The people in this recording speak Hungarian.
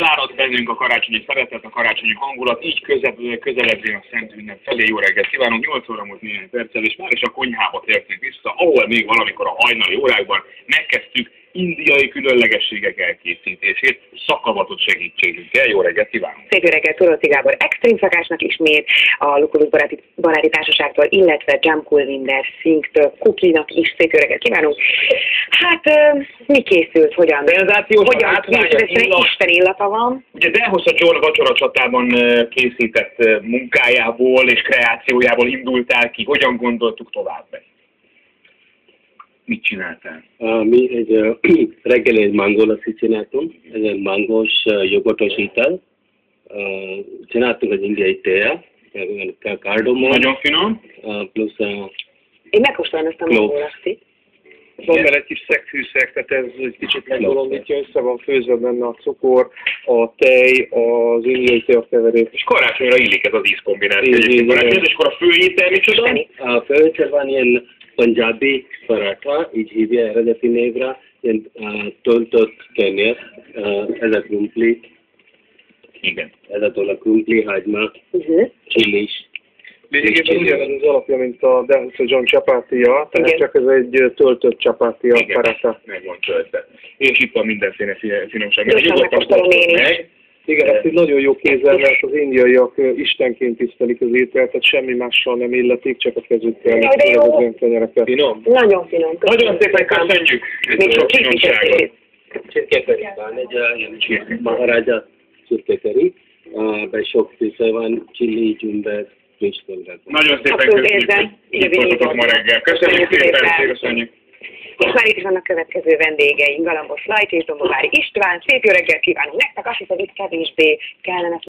elárad bennünk a karácsonyi szeretet, a karácsonyi hangulat, így közeledvén a Szent Ünnep felé. Jó reggelt kívánunk, 8 óra múlt néhány perccel, és már is a konyhába tértünk vissza, ahol még valamikor a hajnali órákban megkezdtük indiai különlegességek elkészítését, szakavatott segítségünkkel. Jó reggelt kívánunk! Szép jó reggelt Tolóci Gábor extrém szakásnak ismét, a Lukulus Baráti Társaságtól, illetve Jam Kulvinder Singhtől, Kukinak is szép jó reggelt kívánunk. Hát mi készült, hogyan készült, Isten illata van. Ugye Delhosa John vacsora csatában készített munkájából és kreációjából indultál ki, hogyan gondoltuk tovább? Mit csináltál? Mi egy reggel egy mango lassi csináltunk, ez egy mangós jogotos ital. Csináltunk az indiai teát, cardamom. Nagyon finom. Plusz én megkóstolom ezt a mango lassit. Van bele egy kis szegfűszeg, tehát ez egy kicsit megbolondítja, össze van főzve benne a cukor, a tej, az indiai teakeverék. És karácsonyra illik ez az ízkombináció. És akkor a főétel micsoda? A főétel van ilyen punjabi paratha, így hívja eredeti névre, ilyen töltött kenyér, ez a krumpli. Igen. Ez a krumpli, hagyma, csilis. Lényegében ugyanaz az alapja, mint a Delhosa John csapátia, tehát csak ez egy töltött csapátia paratha. Meg van töltve. És itt van mindenféle finomság. Igen, ezt így nagyon jó kézzel, mert az indiaiak istenként tisztelik az ételt, tehát semmi mással nem illetik, csak a kezükkel az ilyen kenyereket. Finom? Nagyon finom. Nagyon szépen köszönjük! Még sok finomságot. Csirkekeri van, egy ilyen Maharaja csirkekeri, be sok fűszer van, chili, dzsumber, friss többet. Nagyon szépen köszönjük, itt voltatok ma reggel. Köszönjük szépen, köszönjük! És már itt is vannak következő vendégeink, Galambos Lajcs és Dombovári István. Szép jó reggelt kívánunk nektek, azt hiszem, itt kevésbé kellene